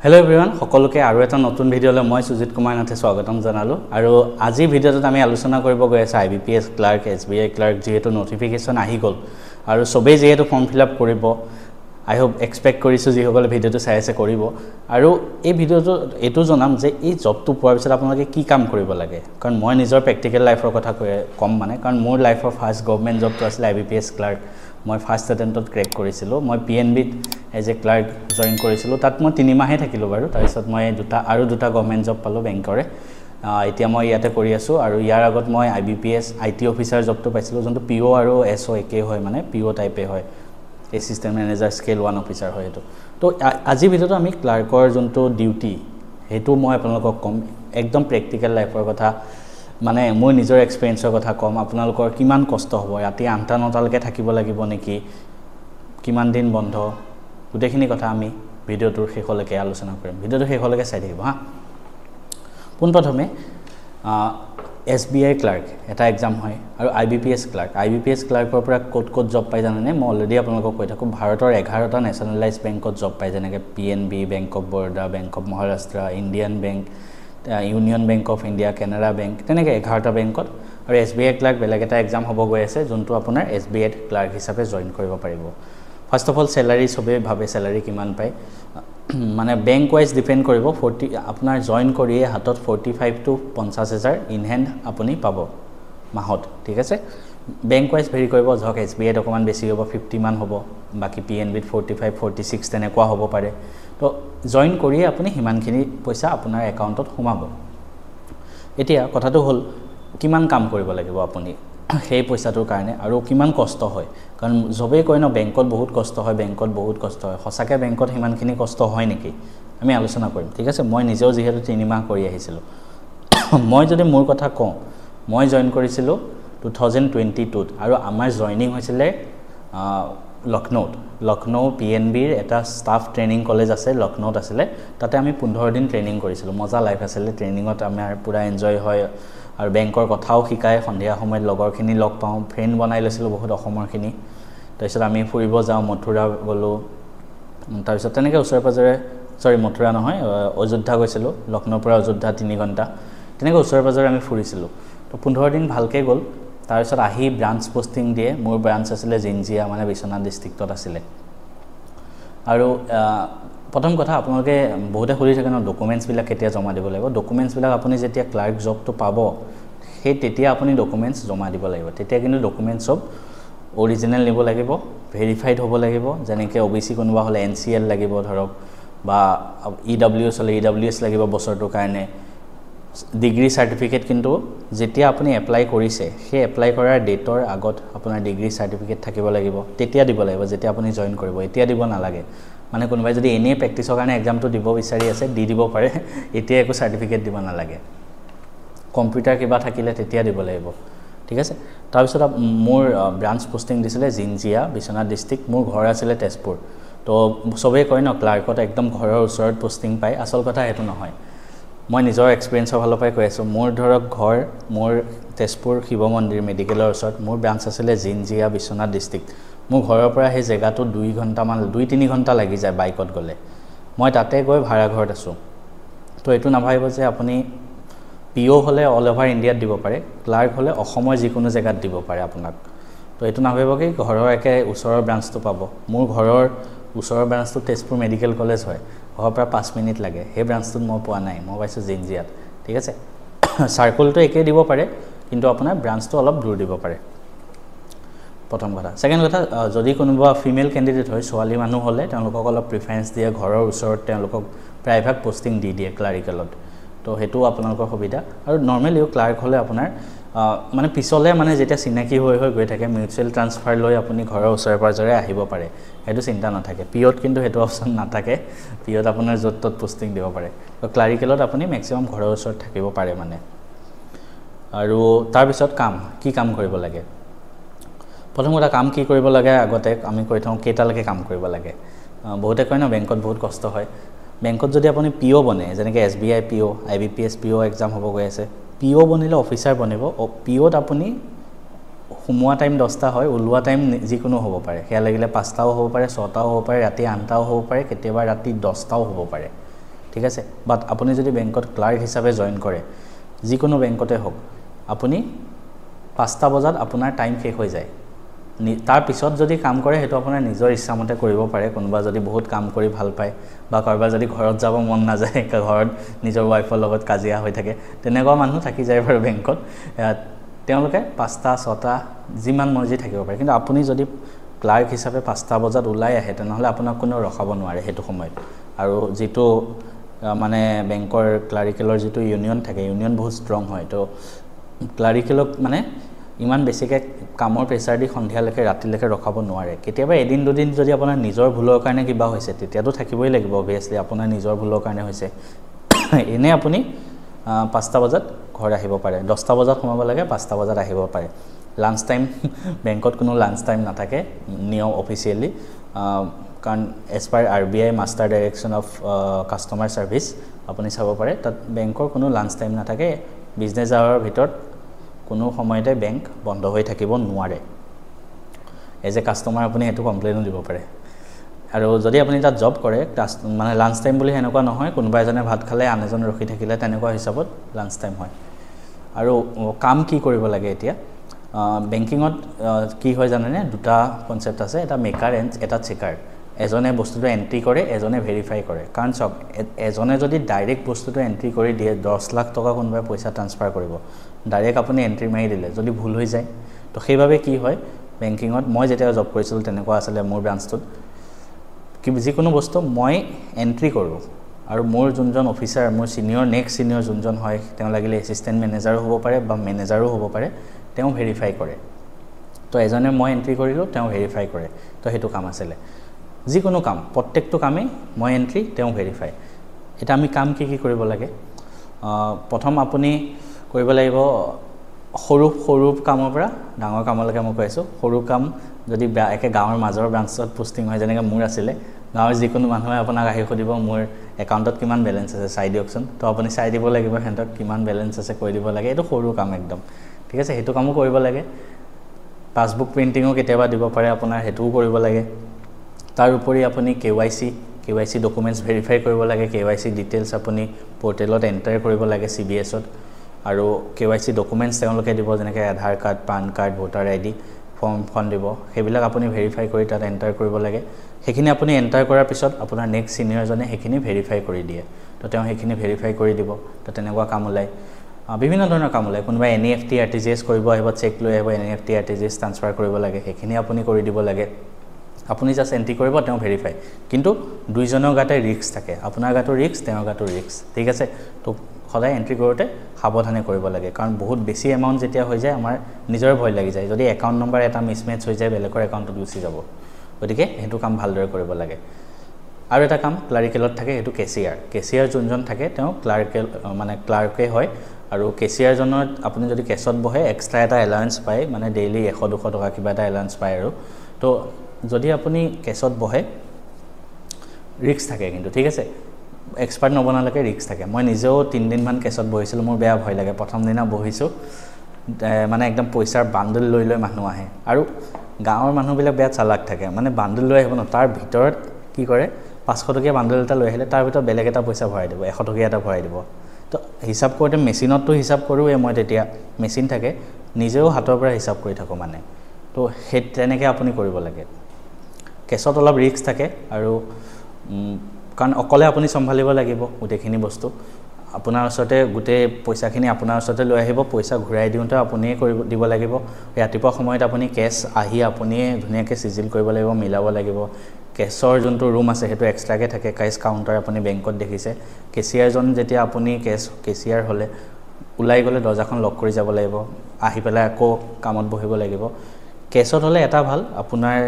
Hello everyone, সকলোকে আৰু এটা নতুন ভিডিঅলৈ মই সুজিত কুমাৰ নাথে স্বাগতম জনালো আৰু আজি ভিডিঅটোত আমি আলোচনা কৰিব গৈ আছে IBPS ক্লাৰ্ক SBI ক্লাৰ্ক যেহেতু নোটিফিকেশন আহি গল আৰু সবে যেহেতু ফৰ্ম ফিলআপ কৰিব I hope expect কৰিছো যে সকলে ভিডিঅটো চাই আছে কৰিব আৰু এই ভিডিঅটো এটো জনাম যে এই জবটো পোৱাৰ পিছত আপোনালোকে কি কাম কৰিব লাগে কাৰণ মই নিজৰ প্ৰেক্টিকেল লাইফৰ কথা কম মানে কাৰণ মোৰ লাইফৰ ফাৰ্স্ট গভৰ্নমেন্ট জবটো আছিল IBPS ক্লাৰ্ক মই ফাৰ্স্ট অটেম্পটত ক্ৰেক কৰিছিলো মই PNB as a clerk join কৰিছিলো তাত মই 3 মাহে থাকিলো বাৰু তাৰ পিছত মই দুটা গভৰ্নমেন্ট জব পালো বেংকৰে এতিয়া মই ইয়াতে কৰি আছো আৰু ইয়াৰ আগত মই IBPS IT অফিচাৰ জবটো পাইছিলো যোনটো PO আৰু SO একে হয় মানে PO টাইপে হয় এসিস্ট্যান্ট ম্যানেজাৰ স্কেল 1 অফিচাৰ হয় এটো তো আজি ভিডিঅটো আমি ক্লাৰ্কৰ যোনটো ডিউটি হেতু মই আপোনালোকক কম একদম প্ৰেক্টিকেল লাইফৰ কথা মানে মই নিজৰ এক্সপেৰিয়েন্সৰ কথা কম আপোনালোকৰ কিমান কষ্ট হ'ব ৰাতি 8-9 লৈকে থাকিব লাগিব নেকি কিমান দিন বন্ধ গুটেখিনি কথা আমি ভিডিঅটোৰ শেষলৈকে আলোচনা কৰিম ভিডিঅটো শেষলৈকে চাই থাকিব হা পোনপ্ৰথমে SBI ক্লাৰ্ক এটা এক্সাম হয় আৰু IBPS ক্লাৰ্কৰ পৰা কোট জব পাই জানেনে মই অলৰেডি আপোনালোকক কৈ থাকো ভাৰতৰ 11টা নেশনালাইজ বেংকত জব পাই যেনেকে PNB bank of Baroda bank of Maharashtra Indian bank union bank of India Canada bank তেনেকে 11টা বেংকত আৰু SBI ক্লাৰ্ক বেলেগ এটা এক্সাম হ'ব গৈ আছে যোনটো আপোনাৰ SBI ক্লাৰ্ক হিচাপে জয়েন কৰিব পাৰিব ফাৰ্স্ট অফ অল স্যালাৰি সবে ভাবে স্যালাৰি কিমান পায় মানে বেংক ওয়াইজ ডিপেন্ড কৰিব 40 আপোনাৰ জয়েন কৰিয়ে হাতত 45 টু 50000 ইন হ্যান্ড আপুনি পাব মাহত ঠিক আছে বেংক ওয়াইজ ভেৰি কৰিব যক SBI অকমান বেছি হ'ব 50 মান হ'ব বাকি PNB 45 46 তেনেকুৱা হ'ব পাৰে তো জয়েন কৰিয়ে আপুনি হিমানখিনি পইচা আপোনাৰ একাউন্টত সোমাব এতিয়া কথাটো হল কিমান কাম কৰিব লাগিব আপুনি সেই পইচাটোৰ কাৰণে আৰু কিমান কষ্ট হয় কাৰণ জবে কয় ন বেংকত বহুত কষ্ট হয় সঁচাকে বেংকত হিমানখিনি কষ্ট হয় নেকি আমি আলোচনা কৰিম ঠিক আছে মই নিজেও যেহেতু 3 মাহ কৰি আহিছিলো মই যদি মোৰ কথা কওঁ মই জয়েন কৰিছিলো 2022 আৰু আমাৰ জয়েনিং হৈছিলে লখনৌ PNB ৰ এটা ষ্টাফ ট্ৰেনিং কলেজ আছে লখনৌত আছিল তাতে আমি 15 দিন ট্ৰেনিং কৰিছিলো মজা লাইফ আছিল ট্ৰেনিংত আমাৰ পুৰা এনজয় হয় আৰু বেংকৰ কথাও শিকায় সন্ধিয়া সময়ত লগৰখিনি লগ পাওঁ ফ্ৰেন্ড বনাই লৈছিলো বহুত অসমৰখিনি তাৰপিছত আমি ফুৰিব যাওঁ মথুৰা গলো তাৰপিছত তেনেকে ওচৰে মথুৰা নহয় অযোধ্যা গৈছিলো লখনৌৰ পৰা অযোধ্যা 3 ঘণ্টা তেনেকে ওচৰে আমি ফুৰিছিলো তো 15 দিন ভালকে গল তাৰপিছত আহি ব্ৰাঞ্চ পোষ্টিং দিয়ে মোৰ ব্ৰাঞ্চ আছিল জিঞ্জিয়া মানে বিশ্বনাথ ডিস্ট্ৰিক্টত আছিল আৰু প্ৰথম কথা আপোনালোকে বহুতে খুলি থাকে ন ডকুমেন্টছ বিলাক কেতিয়া জমা দিব লাগিব ডকুমেন্টছ বিলাক আপুনি যেতিয়া ক্লাৰ্ক জবটো পাব সেই তেতিয়া আপুনি ডকুমেন্টছ জমা দিব লাগিব তেতিয়া কিন্তু ডকুমেন্টছ সব অৰিজিনাল নিব লাগিব ভেৰিফাইড হ'ব লাগিব যেনেকৈ OBC কোনোবা হলে NCL লাগিব ধৰক বা EWS হলে EWS লাগিব বছৰটোৰ কাৰণে ডিগ্ৰী সাৰ্টিফিকেট কিন্তু যেতিয়া আপুনি এপ্লাই কৰিছে সেই এপ্লাই কৰাৰ ডেটৰ আগত আপোনাৰ ডিগ্ৰী সাৰ্টিফিকেট থাকিব লাগিব তেতিয়া দিব লাগিব যেতিয়া আপুনি জয়েন কৰিব এতিয়া দিব নালাগে মানে কোনোবাই যদি এনে প্ৰেক্টিছৰ কাৰণে এক্সামটো দিব বিচাৰি আছে দি দিব পাৰে এতিয়া একো সাৰ্টিফিকেট দিব নালাগে কম্পিউটাৰ কিবা থাকিলে তেতিয়া দিব লাগিব ঠিক আছে তাৰ পিছত মোৰ ব্ৰাঞ্চ পোষ্টিং দিছিলে জিঞ্জিয়া বিশ্বনাথ ডিস্ট্ৰিক্ট মোৰ ঘৰ আছিল তেজপুৰ তো সবে কয় ন ক্লাৰ্কত একদম ঘৰৰ ওচৰত পোষ্টিং পায় আসল কথা হেতু নহয় মই নিজৰ এক্সপেৰিয়েন্সৰ ভালৰ পৰা কৈ আছো মোৰ ধৰক ঘৰ মোৰ তেজপুৰ শিৱ মন্দিৰ মেডিকেলৰ ওচৰত মোৰ ব্ৰাঞ্চ আছিল জিঞ্জিয়া বিশ্বনাথ ডিস্ট্ৰিক্ট মোৰ ঘৰৰ পৰা সেই জেগাটো 2 ঘণ্টা মান 2-3 ঘণ্টা লাগি যায় বাইকত গলে মই তাতে গৈ ভাড়া ঘৰত আছো তো এটো নাভাবিব যে আপুনি PO হলে অল ওভাৰ ইণ্ডিয়াত দিব পাৰে ক্লাৰ্ক হলে অসমৰ যিকোনো জেগাত দিব পাৰে আপোনাক তো এটো নাভাবিব কি ঘৰৰ একে ওচৰৰ ব্ৰাঞ্চটো পাব মোৰ ঘৰৰ ওচৰৰ ব্ৰাঞ্চটো তেজপুৰ মেডিকেল কলেজ হয় ঘৰৰ পৰা 5 মিনিট লাগে সেই ব্ৰাঞ্চটোত মই পোৱা নাই মই পাইছো জিঞ্জিয়াত ঠিক আছে সাৰ্কুলটো একে দিব পাৰে কিন্তু আপোনাৰ ব্ৰাঞ্চটো অলপ দূৰ দিব পাৰে প্ৰথম কথা সেকেন্ড কথা যদি কোনোবা ফিমেল ক্যান্ডিডেট হয় ছোৱালী মানুহ হলে তেওঁলোকক অলপ প্ৰিফাৰেন্স দিয়ে ঘৰৰ ওচৰত তেওঁলোকক প্ৰাইভেট পোষ্টিং দি দিয়ে ক্লাৰিকেলত তো হেতু আপোনালোকৰ সুবিধা আৰু নৰমালি ক্লাৰ্ক হলে আপোনাৰ মানে পিছলে মানে যেতিয়া চিনাকি হৈ গৈ থাকে মিউচুৱেল ট্ৰান্সফাৰ লৈ আপুনি ঘৰৰ ওচৰে পাজৰে আহিব পাৰে হেতু চিন্তা নাথাকে পিঅত কিন্তু হেতু অপচন নাথাকে পিঅত আপোনাৰ যত পোষ্টিং দিব পাৰে তো ক্লাৰিকেলত আপুনি ম্যাক্সিমাম ঘৰৰ ওচৰত থাকিব পাৰে মানে আৰু তাৰ পিছত কি কাম কৰিব লাগে প্ৰথম কথা কাম কি কৰিব লাগে আগতে আমি কৈ থওঁ কেটালৈকে কাম কৰিব লাগে বহুতে কয় ন বেংকত বহুত কষ্ট হয় বেংকত যদি আপুনি PO বনে যেনেকৈ SBI PO IBPS PO exam হ'ব গৈ আছে PO বনিলে অফিচাৰ বনিব POত আপুনি হুমুৱা টাইম 10টা হয় উলুৱা টাইম যিকোনো হ'ব পাৰে হেয়া লাগিলে 5টাও হ'ব পাৰে 6টাও হ'ব পাৰে ৰাতি 8টাও হ'ব পাৰে কেতিয়াবা ৰাতি 10টাও হ'ব পাৰে ঠিক আছে বাট আপুনি যদি বেংকত ক্লাৰ্ক হিচাপে জয়েন কৰে যিকোনো বেংকতে হোক আপুনি 5টা বজাত আপোনাৰ টাইম শেষ হৈ যায় তাৰ পিছত যদি কাম কৰে হেতু আপোনাৰ নিজৰ ইচ্ছামতে কৰিব পাৰে কোনোবা যদি বহুত কাম কৰি ভাল পায় বা কাৰোবাৰ যদি ঘৰত যাব মন নাযায় ঘৰত নিজৰ ওয়াইফৰ লগত কাজিয়া হৈ থাকে তেনেকুৱা মানুহ থাকি যায় বাৰু বেংকত তেওঁলোকে 5টা 6টা যিমান মৰ্জি থাকিব পাৰে কিন্তু আপুনি যদি ক্লাৰ্ক হিচাপে 5টা বজাত ওলাই আহে তেনেহলে আপোনাক কোনো ৰখাব নোৱাৰে হেতু সময়ত আৰু যেটো মানে বেংকৰ ক্লাৰিকেলৰ যেটো ইউনিয়ন থাকে ইউনিয়ন বহুত ষ্ট্ৰং হয় তো ক্লাৰিকেলক মানে ইমান বেছিকে কামৰ প্ৰেছাৰ দি সন্ধিয়ালৈকে ৰাতিলৈকে ৰখাব নোৱাৰে কেতিয়াবা এদিন দুদিন যদি আপোনাৰ নিজৰ ভুলৰ কাৰণে কিবা হৈছে তেতিয়াতো থাকিবই লাগিব অবিয়াসলি আপোনাৰ নিজৰ ভুলৰ কাৰণে হৈছে এনে আপুনি 5টা বজাত ঘৰ আহিব পাৰে 10টা বজাত সোমাব লাগে 5টা বজাত আহিব পাৰে লাঞ্চ টাইম বেংকত কোনো লাঞ্চ টাইম নাথাকে নিয়ম অফিচিয়েলি কাৰণ as per RBI master direction of customer service আপুনি চাব পাৰে তাত বেংকৰ কোনো লাঞ্চ টাইম নাথাকে বিজনেছ আৱাৰৰ ভিতৰত কোনো সময়তে বেংক বন্ধ হৈ থাকিব নোৱাৰে এজ এ কাষ্টমাৰ আপুনি হেতু কমপ্লেইনো দিব পাৰে আৰু যদি আপুনি তাত জব কৰে মানে লাঞ্চ টাইম বুলি হেনেকুৱা নহয় কোনোবা এজনে ভাত খালে আনজন ৰখি থাকিলে তেনেকুৱা হিচাপত লাঞ্চ টাইম হয় আৰু কাম কি কৰিব লাগে এতিয়া বেংকিংত কি হয় জানেনে দুটা কনসেপ্ট আছে এটা মেকাৰ এণ্ড এটা চেকাৰ এজনে বস্তুটো এন্ট্ৰি কৰে এজনে ভেৰিফাই কৰে কাৰণ সব এজনে যদি ডাইৰেক্ট বস্তুটো এন্ট্ৰি কৰি দিয়ে 10 লাখ টকা কোনোবাই পইচা ট্ৰান্সফাৰ কৰিব ডাইৰেক্ট আপুনি এন্ট্ৰি মাৰি দিলে যদি ভুল হৈ যায় তো সেইভাবে কি হয় বেংকিংত মই যেতিয়া জব কৰিছিল তেনেকুৱা আছিল মোৰ ব্ৰাঞ্চটোত কি যিকোনো বস্তু মই এন্ট্ৰি কৰো আৰু মোৰ যোনজন অফিচাৰ মোৰ সিনিয়ৰ নেক্সট সিনিয়ৰ যোনজন হয় তেওঁ লাগিলে এসিস্ট্যান্ট ম্যানেজাৰো হ'ব পাৰে বা ম্যানেজাৰো হ'ব পাৰে তেওঁ ভেৰিফাই কৰে তো এজনে মই এন্ট্ৰি কৰিলো তেওঁ ভেৰিফাই কৰে তো হেতু কাম আছিল যিকোনো কাম প্ৰত্যেকটো কামে মই এন্ট্ৰি তেওঁ ভেৰিফাই এটা আমি কাম কি কৰিব লাগে প্ৰথম আপুনি কৰিব লাগিব সৰু কামৰ পৰা ডাঙৰ কামলৈকে মই কৈছো সৰু কাম যদি একে গাঁৱৰ মাজৰ ব্ৰাঞ্চত পোষ্টিং হয় যেনেকৈ মোৰ আছিল গাঁৱৰ যিকোনো মানুহে আপোনাক আহি খুদিব মোৰ একাউণ্টত কিমান বেলেন্স আছে চাই দিয়কচোন তো আপুনি চাই দিব লাগিব হেঁতক কিমান বেলেন্স আছে কৈ দিব লাগে এটো সৰু কাম একদম ঠিক আছে হেতু কামো কৰিব লাগে পাসবুক প্ৰিন্টিংও কেতিয়াবা দিব পাৰে আপোনাৰ হেতুও কৰিব লাগে তাৰ উপৰি আপুনি KYC ডকুমেন্টস ভেৰিফাই কৰিব লাগে KYC ডিটেইলছ আপুনি পোৰ্টেলত এন্টাৰ কৰিব লাগে CBS ত আৰু KYC ডকুমেন্টস তেওঁলোকে দিব যেনেকৈ Aadhaar card PAN card voter ID form দিব সেইবিলাক আপুনি ভেৰিফাই কৰি তাত এন্টাৰ কৰিব লাগে সেইখিনি আপুনি এন্টাৰ কৰাৰ পিছত আপোনাৰ নেক্সট সিনিয়ৰ জনে সেইখিনি ভেৰিফাই কৰি দিয়ে তো তেওঁ সেইখিনি ভেৰিফাই কৰি দিব তো তেনেকুৱা কাম ওলাই বিভিন্ন ধৰণৰ কাম ওলাই কোনোবা NEFT RTGS কৰিব আহিব চেক লৈ আহিব NEFT RTGS ট্ৰান্সফাৰ কৰিব লাগে সেইখিনি আপুনি কৰি দিব লাগে আপুনি জাস্ট এন্ট্ৰি কৰিব তেওঁ ভেৰিফাই কিন্তু দুইজনৰ গাতে ৰিস্ক থাকে আপোনাৰ গাটো ৰিস্ক তেওঁৰ গাটো ৰিস্ক ঠিক আছে তো সদায় এন্ট্ৰি কৰোতে সাৱধানে কৰিব লাগে কাৰণ বহুত বেছি এমাউন্ট যেতিয়া হৈ যায় আমাৰ নিজৰ ভয় লাগি যায় যদি একাউন্ট নম্বৰ এটা মিসমেচ হৈ যায় বেলেগৰ একাউন্টত গুচি যাব গতিকে হেতু কাম ভালদৰে কৰিব লাগে আৰু এটা কাম ক্লাৰিকেলত থাকে হেতু কেচিয়াৰ যোনজন থাকে তেওঁ ক্লাৰিকেল মানে ক্লাৰ্কে হয় আৰু কেচিয়াৰ জনৰ আপুনি যদি কেছত বহে এক্সট্ৰা এটা এলাউন্স পায় মানে ডেইলি 100-200 টকা কিবা এটা এলাউন্স পায় আৰু তো যদি আপুনি কেছত বহে ৰিস্ক থাকে কিন্তু ঠিক আছে এক্সপাৰ্ট নবনালৈকে ৰিস্ক থাকে মই নিজেও 3 দিন মান কেছত বহিছিল মোৰ বেয়া ভয় লাগে প্ৰথম দিনা বহিছো মানে একদম পইচাৰ বান্ডল লৈ মানুহ আহে আৰু গাঁৱৰ মানুহবিলাক বেয়া চালাক থাকে মানে বান্ডল লৈ আহিব ন তাৰ ভিতৰত কি কৰে 500 টকীয়া বান্ডল এটা লৈ আহিলে তাৰ ভিতৰত বেলেগ এটা পইচা ভৰাই দিব 100 টকীয়া এটা ভৰাই দিব তো হিসাব কৰোতে মেচিনতটো হিসাব কৰোৱে মই তেতিয়া মেচিন থাকে নিজেও হাতৰ পৰা হিসাব কৰি থাকো মানে তো হেড তেনেকৈ আপুনি কৰিব লাগে কেছত অলপ ৰিস্ক থাকে আৰু কাৰণ অকলে আপুনি সম্ভালিব লাগিব গুটেখিনি বস্তু আপোনাৰ ওচৰতে গুটে পইচাখিনি আপোনাৰ ওচৰতে লৈ আহিব পইচা ঘূৰাই দিওঁতে আপুনিয়ে কৰিব দিব লাগিব ৰাতিপুৱা সময়ত আপুনি কেছ আহি আপুনিয়ে ধুনীয়াকৈ সিজিল কৰিব লাগিব মিলাব লাগিব কেছৰ যোনটো ৰুম আছে হেতু এক্সট্ৰাকে থাকে কেছ কাউন্টাৰ আপুনি বেংকত দেখিছে কেচিয়াৰজন যেতিয়া আপুনি কেচিয়াৰ হলে উলাই গলে দৰ্জাখন লক কৰি যাব লাগিব আহি পেলাই আকৌ কামত বহিব লাগিব কেছত হলে এটা ভাল আপোনাৰ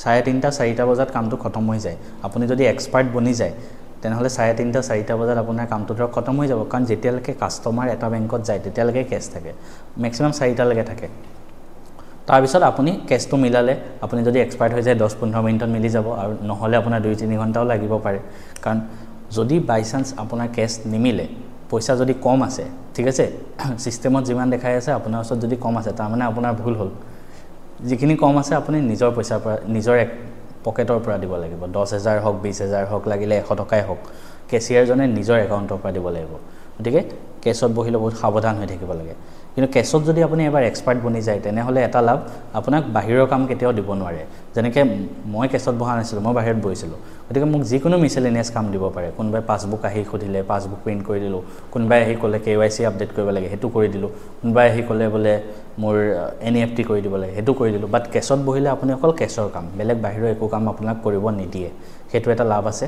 3:30-4টা বজাত কামটো খতম হৈ যায় আপুনি যদি এক্সপার্ট বনি যায় তেনেহলে 3:30-4টা বজাত আপোনাৰ কামটো ধৰক খতম হৈ যাব কাৰণ যেতিয়ালৈকে কাস্টমাৰ এটা বেংকত যায় তেতিয়ালৈকে কেছ থাকে ম্যাক্সিমাম 4টা লৈকে থাকে তাৰ পিছত আপুনি কেছটো মিলালে আপুনি যদি এক্সপাৰ্ট হৈ যায় 10-15 মিনিটত মিলি যাব আৰু নহলে আপোনাৰ 2-3 ঘণ্টাও লাগিব পাৰে কাৰণ যদি বাই চান্স আপোনাৰ কেছ নিমিলে পইচা যদি কম আছে ঠিক আছে সিস্টেমত যিমান দেখাই আছে আপোনাৰ ওচৰত যদি কম আছে তাৰ মানে আপোনাৰ ভুল হ'ল যিখিনি কম আছে আপুনি নিজৰ পইচাৰ পৰা নিজৰ এক পকেটৰ পৰা দিব লাগিব 10,000 হওক 20,000 হওক লাগিলে 100 টকাই হওক কেচিয়াৰজনে নিজৰ একাউণ্টৰ পৰা দিব লাগিব গতিকে কেছত বহিলে বহুত সাৱধান হৈ থাকিব লাগে কিন্তু কেছত যদি আপুনি এবাৰ এক্সপাৰ্ট বনি যায় তেনেহ'লে এটা লাভ আপোনাক বাহিৰৰ কাম কেতিয়াও দিব নোৱাৰে যেনেকৈ মই কেছত বহা নাছিলোঁ মই বাহিৰত বহিছিলোঁ গতিকে মোক যিকোনো মিছেলেনিয়াছ কাম দিব পাৰে কোনোবাই পাছবুক আহি সুধিলে পাছবুক প্ৰিণ্ট কৰি দিলোঁ কোনোবাই আহি ক'লে KYC আপডেট কৰিব লাগে সেইটো কৰি দিলোঁ কোনোবাই আহি ক'লে বোলে মোৰ NEFT কৰি দিব লাগে সেইটো কৰি দিলোঁ বাট কেছত বহিলে আপুনি অকল কেছৰ কাম বেলেগ বাহিৰৰ একো কাম আপোনাক কৰিব নিদিয়ে সেইটো এটা লাভ আছে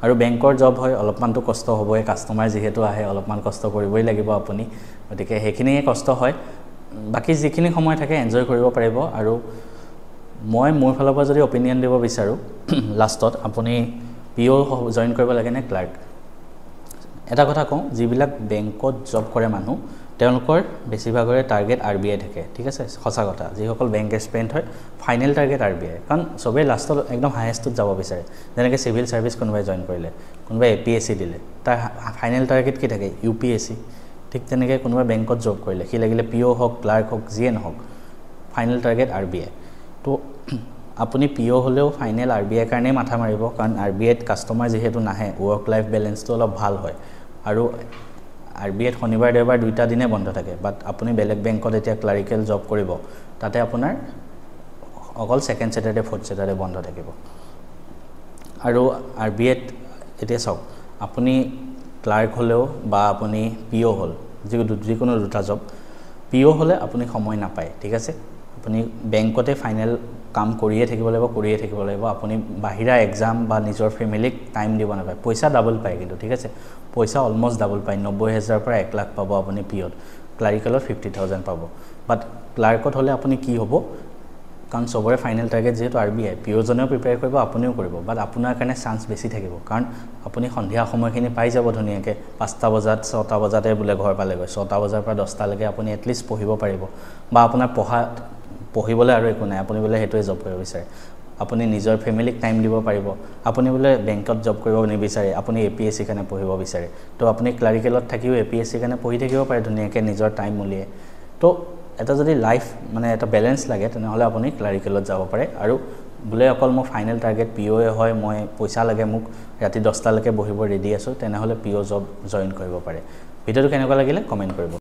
আৰু বেংকৰ জব হয় অলপমানটো কষ্ট হ'বই কাষ্টমাৰ যেহেতু আহে অলপমান কষ্ট কৰিবই লাগিব আপুনি গতিকে সেইখিনিয়ে কষ্ট হয় বাকি যিখিনি সময় থাকে এনজয় কৰিব পাৰিব আৰু মই মোৰ ফালৰ পৰা যদি অপিনিয়ন দিব বিচাৰো লাষ্টত আপুনি PO জয়েন কৰিব লাগে নে ক্লাৰ্ক এটা কথা কওঁ যিবিলাক বেংকত জব কৰে মানুহ তেওঁলোকৰ বেছিভাগৰে টাৰ্গেট RBI থাকে ঠিক আছে সঁচা কথা যিসকল বেংক এক্সপেৰিয়েন্স হয় ফাইনেল টাৰ্গেট RBI কাৰণ সবে লাষ্টত একদম হাইয়েষ্টত যাব বিচাৰে যেনেকৈ সিভিল সাৰ্ভিস কোনোবাই জয়েন কৰিলে কোনোবাই APSC দিলে তাৰ ফাইনেল টাৰ্গেট কি থাকে UPSC ঠিক তেনেকৈ কোনোবাই বেংকত জব কৰিলে কি লাগিলে PO হওক ক্লাৰ্ক হওক যিয়ে নহওক ফাইনেল টাৰ্গেট RBI তো আপুনি PO হলেও ফাইনেল RBI কাৰণে মাথা মাৰিব কাৰণ RBI ত কাস্টমাৰ যেহেতু নাহে ওয়াৰ্ক লাইফ ব্যালেন্সটো অলপ ভাল হয় আৰু RBI ত শনিবাৰ দেওবাৰ দুইটা দিনে বন্ধ থাকে বাট আপুনি বেলেগ বেংকত এতিয়া ক্লাৰিকেল জব কৰিব তাতে আপোনাৰ অকল সেকেন্ড স্যাটাৰডে ফোৰ্থ স্যাটাৰডে বন্ধ থাকিব আৰু RBI ত এতিয়া চাওক আপুনি ক্লাৰ্ক হলেও বা আপুনি PO হল যিকোনো দুটা জব PO হলে আপুনি সময় নাপায় ঠিক আছে আপুনি বেংকতে ফাইনেল কাম কৰিয়ে থাকিব লাগিব আপুনি বাহিৰা এক্সাম বা নিজৰ ফ্যামিলিক টাইম দিব নাপায় পইচা ডাবল পায় কিন্তু ঠিক আছে পইচা অলমোস্ট ডাবল পায় 90000 পৰা 1 লাখ পাব আপুনি PO ক্লাৰিকেলত 50000 পাব বাট ক্লাৰ্কত হলে আপুনি কি হ'ব কাৰণ সবৰে ফাইনেল টাৰ্গেট যেহেতু RBI PO জনেও প্ৰিপেয়াৰ কৰিব আপুনিও কৰিব বাট আপোনাৰ কাৰণে চান্স বেছি থাকিব কাৰণ আপুনি সন্ধিয়া সময়খিনি পাই যাব ধুনিয়াকে 5টা বজাত 6টা বজাতে বুলে ঘৰ পালেগৈ 6টা বজাৰ পৰা 10টা লৈকে আপুনি এটলিষ্ট পঢ়িব পাৰিব বা আপোনাৰ পঢ়িবলৈ আৰু একো নাই আপুনি বোলে হেতুৱে জব কৰিব বিচাৰে আপুনি নিজৰ ফ্যামিলিক টাইম দিব পাৰিব আপুনি বোলে বেংকত জব কৰিব নিবিচাৰে আপুনি APSC কাৰণে পঢ়িব বিচাৰে তো আপুনি ক্লাৰিকেলত থাকিও APSC কাৰণে পঢ়ি থাকিব পাৰে ধুনিয়াকে নিজৰ টাইম উলিয়াই তো এটা যদি লাইফ মানে এটা ব্যালেন্স লাগে তেনেহলে আপুনি ক্লাৰিকেলত যাব পাৰে আৰু বুলে অকল মই ফাইনেল টাৰ্গেট PO হয় মই পইচা লাগে মোক ৰাতি 10টা লৈকে বহিব ৰেডি আছো তেনেহলে PO জব জয়েন কৰিব পাৰে ভিডিওটো কেনেকুৱা লাগিলে কমেন্ট কৰিব